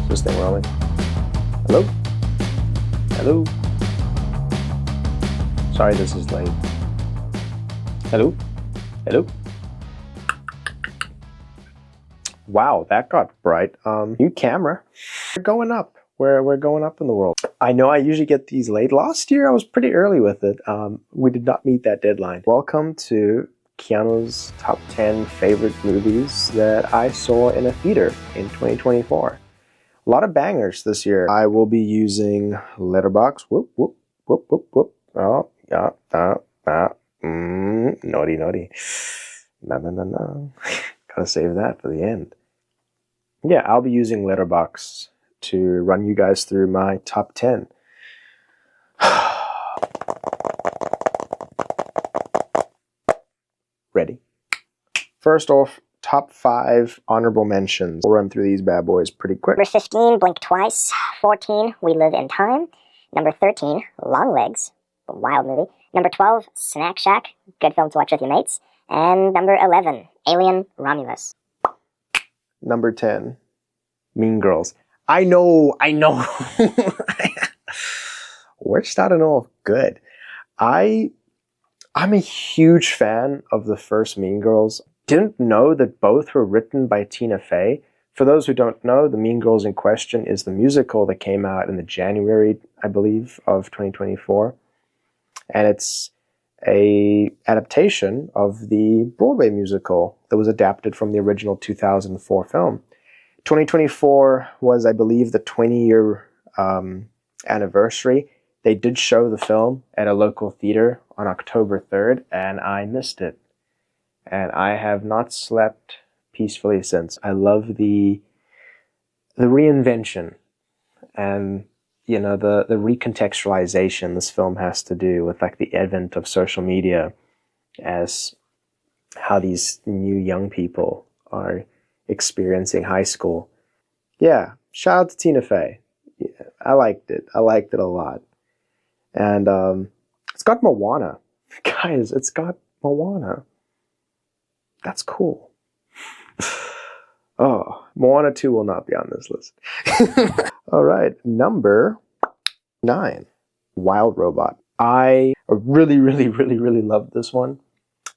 this thing rolling. Hello? Hello? Sorry this is late. Hello? Hello? Wow, that got bright. New camera. We're going up. We're going up in the world. I know I usually get these late. Last year I was pretty early with it. We did not meet that deadline. Welcome to Keanu's top 10 favorite movies that I saw in a theater in 2024. A lot of bangers this year. I will be using LetterBoxd. Whoop, whoop, whoop, whoop, whoop. Oh, yeah, naughty, naughty. No. Gotta save that for the end. Yeah, I'll be using LetterBoxd to run you guys through my top 10. Ready? First off, top 5 honorable mentions. We'll run through these bad boys pretty quick. Number 15, Blink Twice. 14, We Live in Time. Number 13, Long Legs. A wild movie. Number 12, Snack Shack. Good film to watch with your mates. And number 11, Alien Romulus. Number 10, Mean Girls. I know. We're starting off good. I'm a huge fan of the first Mean Girls. Didn't know that both were written by Tina Fey. For those who don't know, the Mean Girls in question is the musical that came out in the January, I believe, of 2024. And it's a adaptation of the Broadway musical that was adapted from the original 2004 film. 2024 was, I believe, the 20-year anniversary. They did show the film at a local theater on October 3rd, and I missed it. And I have not slept peacefully since. I love the reinvention and, you know, the recontextualization this film has to do with, like, the advent of social media as how these new young people are experiencing high school. Yeah, shout out to Tina Fey. Yeah, I liked it. I liked it a lot. And it's got Moana. Guys, it's got Moana. That's cool. Oh, Moana 2 will not be on this list. All right, number 9, Wild Robot. I really loved this one.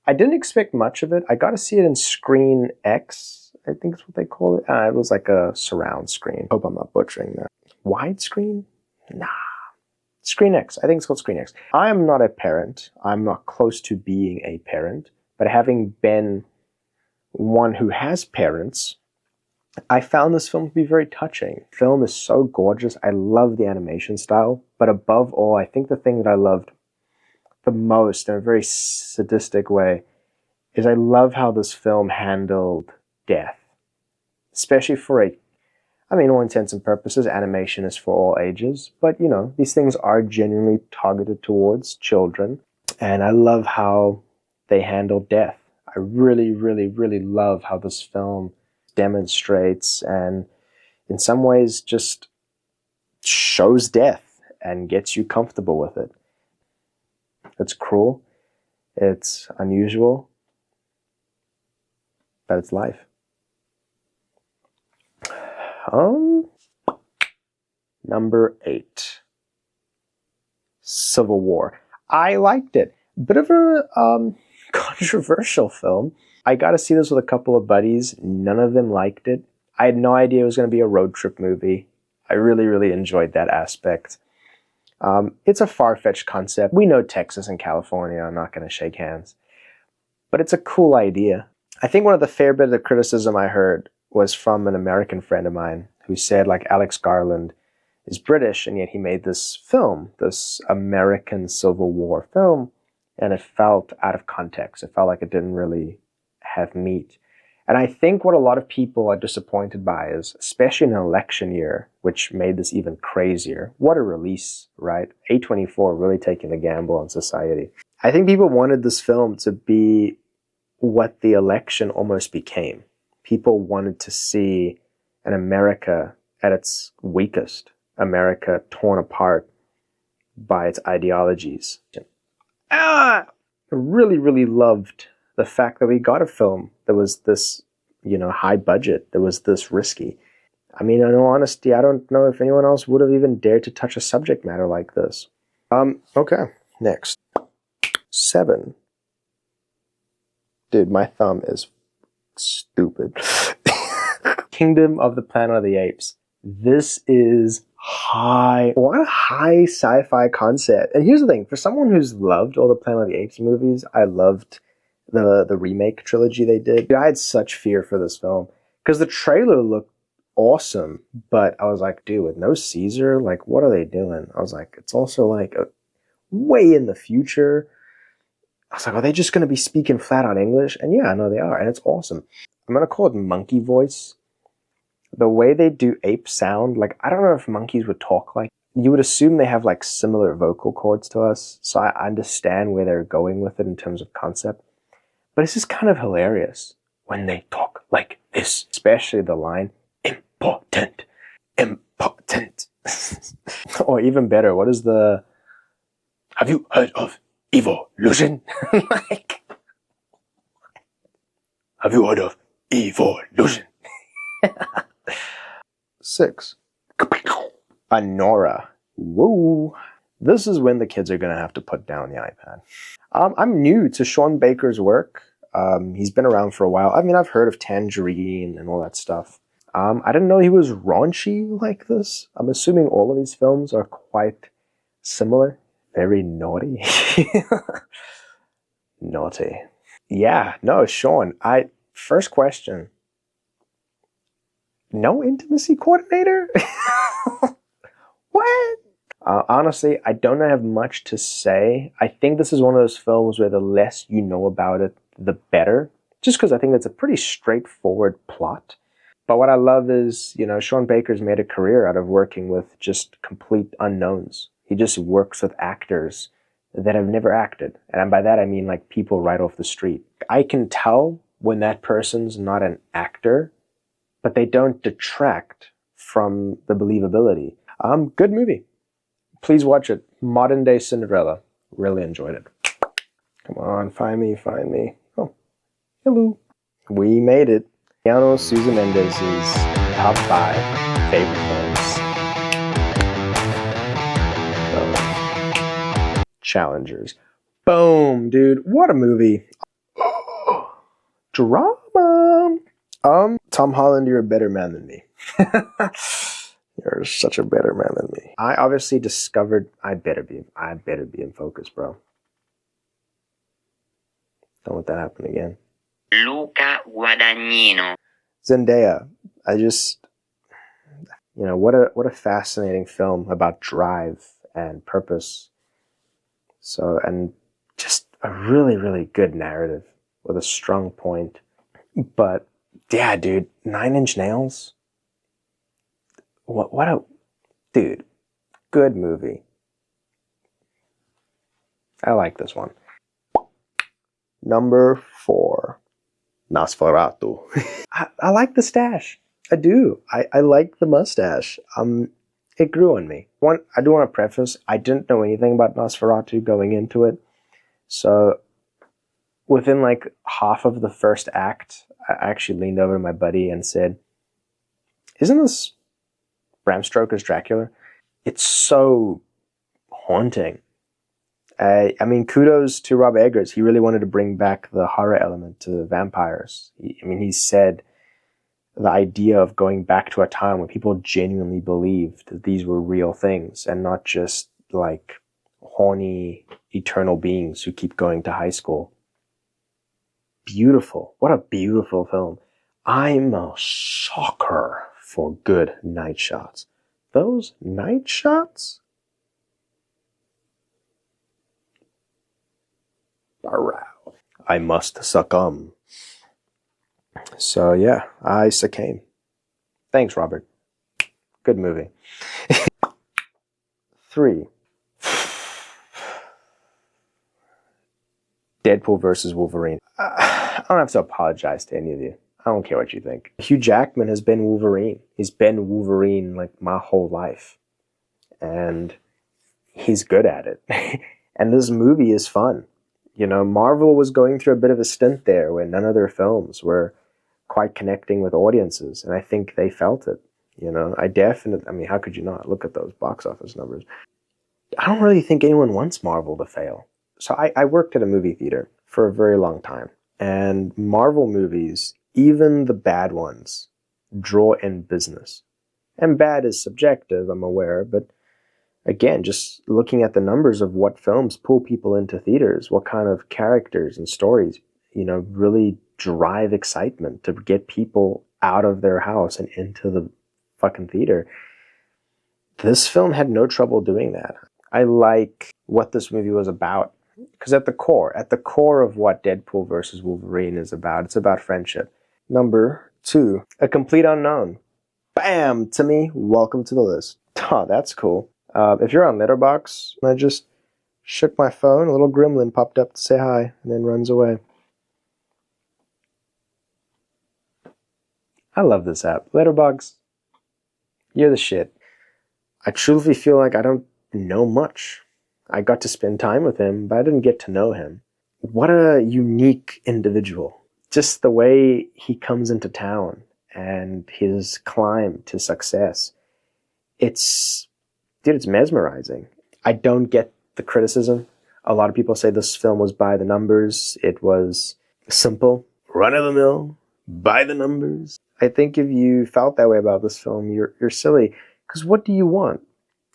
I didn't expect much of it. I got to see it in Screen X, I think is what they call it. It was like a surround screen. Hope I'm not butchering that. Widescreen? Nah. Screen X. I think it's called Screen X. I am not a parent. I'm not close to being a parent. But having been one who has parents, I found this film to be very touching. The film is so gorgeous. I love the animation style. But above all, I think the thing that I loved the most in a very sadistic way is I love how this film handled death. Especially for all intents and purposes, animation is for all ages. But, you know, these things are genuinely targeted towards children. And I love how they handle death. I really love how this film demonstrates and in some ways just shows death and gets you comfortable with it. It's cruel, it's unusual, but it's life. Number 8, Civil War. I liked it. Bit of a controversial film. I got to see this with a couple of buddies. None of them liked it. I had no idea it was going to be a road trip movie. I really enjoyed that aspect. It's a far-fetched concept. We know Texas and California are not going to shake hands. But it's a cool idea. I think one of the fair bit of the criticism I heard was from an American friend of mine who said, like, Alex Garland is British, and yet he made this film, this American Civil War film, and it felt out of context. It felt like it didn't really have meat. And I think what a lot of people are disappointed by is, especially in an election year, which made this even crazier, what a release, right? A24 really taking a gamble on society. I think people wanted this film to be what the election almost became. People wanted to see an America at its weakest, America torn apart by its ideologies. I really loved the fact that we got a film that was this, high budget, that was this risky. I mean, in all honesty, I don't know if anyone else would have even dared to touch a subject matter like this. Okay, next. 7. Dude, my thumb is stupid. Kingdom of the Planet of the Apes. This is what a high sci-fi concept. And here's the thing, for someone who's loved all the Planet of the Apes movies, I loved the remake trilogy they did. Dude, I had such fear for this film because the trailer looked awesome, but I was like, dude, with no Caesar, like, what are they doing? I was like, it's also like way in the future. I was like, are they just going to be speaking flat out English? And yeah, I know they are, and it's awesome. I'm going to call it monkey voice. The way they do ape sound, like, I don't know if monkeys would talk like, you would assume they have like similar vocal cords to us, so I understand where they're going with it in terms of concept. But it's just kind of hilarious when they talk like this, especially the line, important, important. Or even better, what is the, have you heard of evolution? Like, have you heard of evolution? 6. Anora. Woo. This is when the kids are going to have to put down the iPad. I'm new to Sean Baker's work. He's been around for a while. I mean, I've heard of Tangerine and all that stuff. I didn't know he was raunchy like this. I'm assuming all of these films are quite similar. Very naughty. Naughty. Yeah, no, Sean, first question. No intimacy coordinator? What? Honestly, I don't have much to say. I think this is one of those films where the less you know about it, the better. Just because I think it's a pretty straightforward plot. But what I love is, you know, Sean Baker's made a career out of working with just complete unknowns. He just works with actors that have never acted. And by that, I mean like people right off the street. I can tell when that person's not an actor, but they don't detract from the believability. Good movie. Please watch it. Modern day Cinderella. Really enjoyed it. Come on, find me. Oh, hello. We made it. Keanu, Sousa, Mendes is top 5 favorite films. Challengers. Boom, dude. What a movie. Drama. Tom Holland, you're a better man than me. You're such a better man than me. I obviously discovered I better be in focus, bro. Don't let that happen again. Luca Guadagnino. Zendaya. What a fascinating film about drive and purpose. So, and just a really, really good narrative with a strong point. But yeah, dude, 9 Inch Nails. What a dude. Good movie. I like this one. Number 4. Nosferatu. I like the stash. I do. I like the mustache. It grew on me. I do want to preface, I didn't know anything about Nosferatu going into it. So within like half of the first act, I actually leaned over to my buddy and said, isn't this Bram Stoker's Dracula? It's so haunting. I mean, kudos to Rob Eggers. He really wanted to bring back the horror element to vampires. He said the idea of going back to a time when people genuinely believed that these were real things and not just like horny, eternal beings who keep going to high school. Beautiful. What a beautiful film. I'm a sucker for good night shots. Those night shots? I must succumb. So yeah, I succumb. Thanks, Robert. Good movie. 3. Deadpool versus Wolverine. I don't have to apologize to any of you. I don't care what you think. Hugh Jackman has been Wolverine. He's been Wolverine like my whole life. And he's good at it. And this movie is fun. You know, Marvel was going through a bit of a stint there where none of their films were quite connecting with audiences. And I think they felt it. You know, I mean, how could you not look at those box office numbers? I don't really think anyone wants Marvel to fail. So I worked at a movie theater for a very long time. And Marvel movies, even the bad ones, draw in business. And bad is subjective, I'm aware, but again, just looking at the numbers of what films pull people into theaters, what kind of characters and stories, you know, really drive excitement to get people out of their house and into the fucking theater. This film had no trouble doing that. I like what this movie was about. Because at the core of what Deadpool versus Wolverine is about, it's about friendship. Number 2, A Complete Unknown. Bam! To me, welcome to the list. Oh, that's cool. If you're on LetterBoxd, I just shook my phone, a little gremlin popped up to say hi, and then runs away. I love this app. LetterBoxd, you're the shit. I truly feel like I don't know much. I got to spend time with him, but I didn't get to know him. What a unique individual. Just the way he comes into town and his climb to success. It's mesmerizing. I don't get the criticism. A lot of people say this film was by the numbers. It was simple, run-of-the-mill, by the numbers. I think if you felt that way about this film, you're silly. Because what do you want?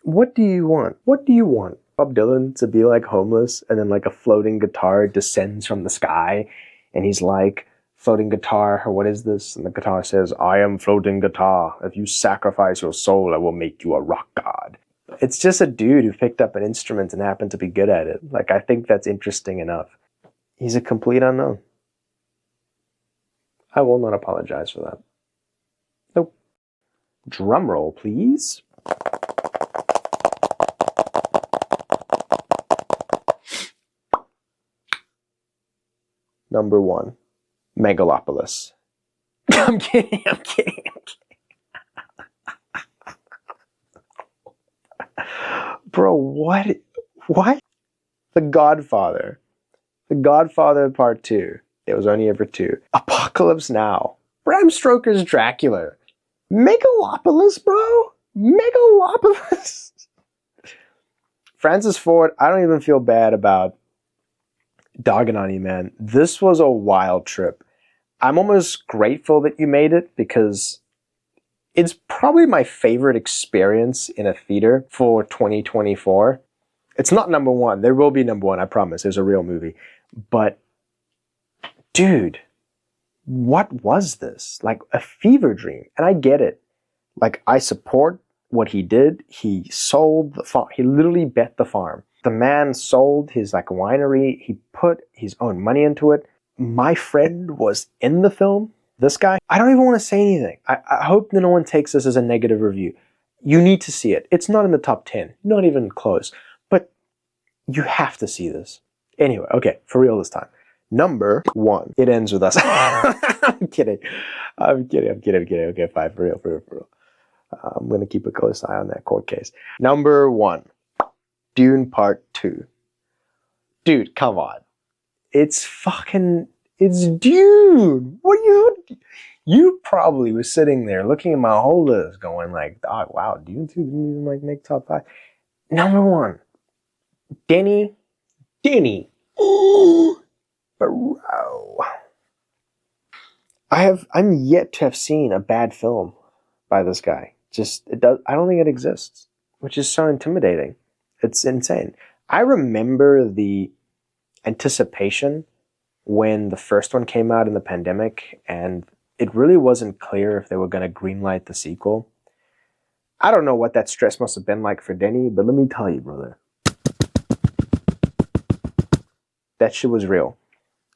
What do you want? What do you want? Bob Dylan to be like homeless and then like a floating guitar descends from the sky and he's like, floating guitar, or what is this? And the guitar says, I am floating guitar. If you sacrifice your soul, I will make you a rock god. It's just a dude who picked up an instrument and happened to be good at it. Like, I think that's interesting enough. He's a complete unknown. I will not apologize for that. Nope. Drum roll, please. Number 1, Megalopolis. I'm kidding. Bro, what? The Godfather. The Godfather Part 2. There was only ever 2. Apocalypse Now. Bram Stoker's Dracula. Megalopolis, bro? Megalopolis? Francis Ford, I don't even feel bad about dogging on you, man. This was a wild trip. I'm almost grateful that you made it because it's probably my favorite experience in a theater for 2024. It's not number 1. There will be number 1, I promise. There's a real movie. But, dude, what was this? Like a fever dream. And I get it. Like, I support what he did. He sold the farm. He literally bet the farm. The man sold his like winery. He put his own money into it. My friend was in the film. This guy, I don't even want to say anything. I hope that no one takes this as a negative review. You need to see it. It's not in the top 10, not even close, but you have to see this. Anyway, okay, for real this time. Number 1, It Ends With Us. I'm kidding. Okay, fine, for real. I'm going to keep a close eye on that court case. Number 1, Dune Part 2. Dude, come on. It's Dune. What are you probably was sitting there looking at my whole list going like, oh, wow, Dune 2 didn't even like make top 5. Number 1, Denny. Ooh, bro. I'm yet to have seen a bad film by this guy. I don't think it exists, which is so intimidating. It's insane. I remember the anticipation when the first one came out in the pandemic, and it really wasn't clear if they were going to greenlight the sequel. I don't know what that stress must have been like for Denny, but let me tell you, brother. That shit was real.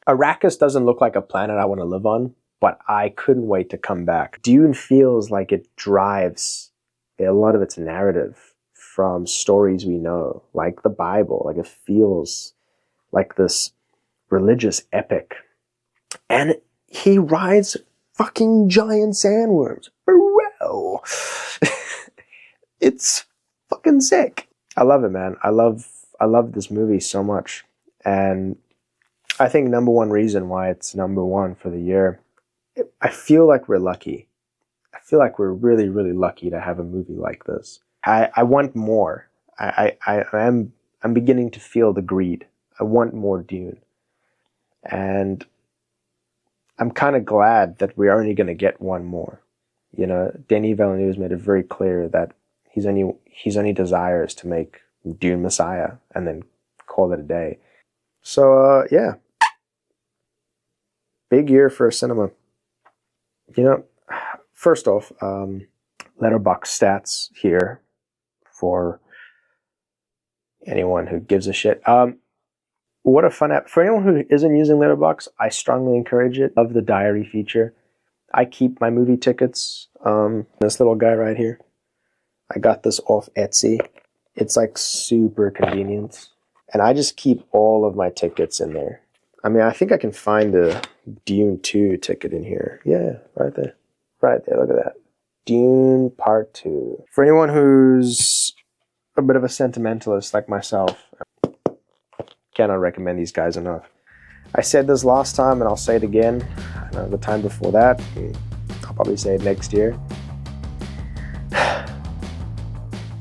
Arrakis doesn't look like a planet I want to live on, but I couldn't wait to come back. Dune feels like it drives a lot of its narrative from stories we know, like the Bible. Like, it feels like this religious epic. And he rides fucking giant sandworms. Bro. It's fucking sick. I love it, man. I love this movie so much. And I think number 1 reason why it's number 1 for the year, I feel like we're lucky. I feel like we're really, really lucky to have a movie like this. I want more. I'm beginning to feel the greed. I want more Dune. And I'm kind of glad that we're only going to get one more. You know, Denis Villeneuve made it very clear that his only desire is to make Dune Messiah and then call it a day. So, yeah. Big year for cinema. You know, first off, LetterBoxd Stats here for anyone who gives a shit. What a fun app. For anyone who isn't using Letterboxd, I strongly encourage it. Love the diary feature. I keep my movie tickets. This little guy right here. I got this off Etsy. It's like super convenient. And I just keep all of my tickets in there. I mean, I think I can find the Dune 2 ticket in here. Yeah, right there. Right there, look at that. Dune Part 2. For anyone who's a bit of a sentimentalist like myself, cannot recommend these guys enough. I said this last time and I'll say it again. The time before that, I'll probably say it next year.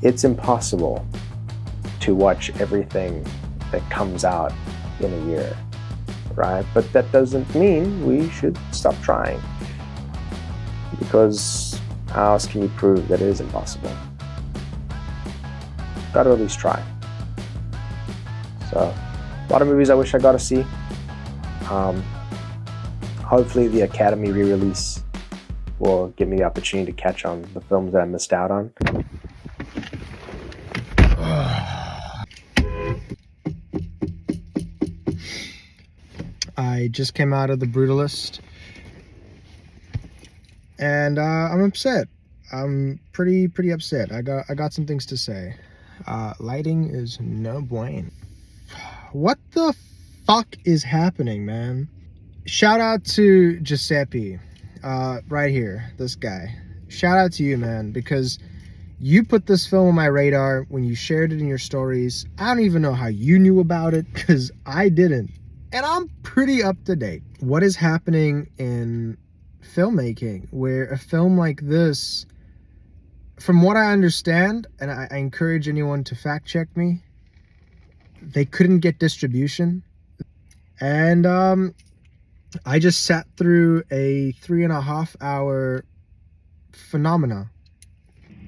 It's impossible to watch everything that comes out in a year, right? But that doesn't mean we should stop trying, because how else can you prove that it is impossible? Gotta at least try. So, a lot of movies I wish I got to see. Hopefully the Academy re-release will give me the opportunity to catch on the films that I missed out on. I just came out of the Brutalist, and I'm upset. I'm pretty upset. I got some things to say. Lighting is no bueno. What the fuck is happening, man? Shout out to Giuseppe, right here, this guy. Shout out to you, man, because you put this film on my radar when you shared it in your stories. I don't even know how you knew about it, because I didn't. And I'm pretty up to date. What is happening in filmmaking where a film like this, from what I understand, and I encourage anyone to fact check me, they couldn't get distribution. And I just sat through a 3.5 hour phenomena.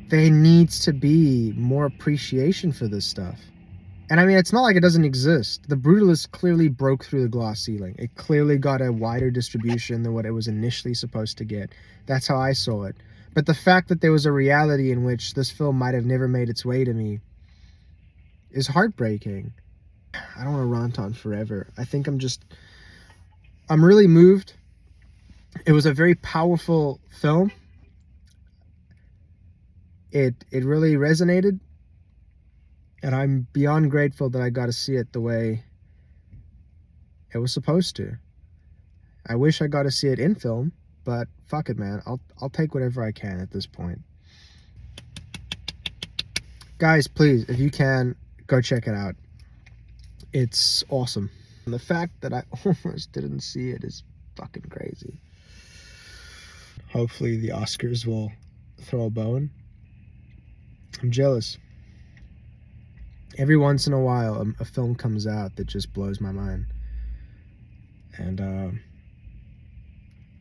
There needs to be more appreciation for this stuff. And I mean, it's not like it doesn't exist. The Brutalist clearly broke through the glass ceiling. It clearly got a wider distribution than what it was initially supposed to get. That's how I saw it. But the fact that there was a reality in which this film might have never made its way to me is heartbreaking. I don't want to rant on forever. I think I'm really moved. It was a very powerful film. It really resonated. And I'm beyond grateful that I got to see it the way it was supposed to. I wish I got to see it in film, but fuck it, man. I'll take whatever I can at this point. Guys, please, if you can, go check it out. It's awesome. And the fact that I almost didn't see it is fucking crazy. Hopefully the Oscars will throw a bone. I'm jealous. Every once in a while, a film comes out that just blows my mind. And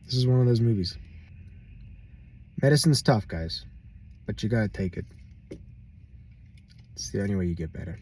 this is one of those movies. Medicine's tough, guys, but you gotta take it. It's the only way you get better.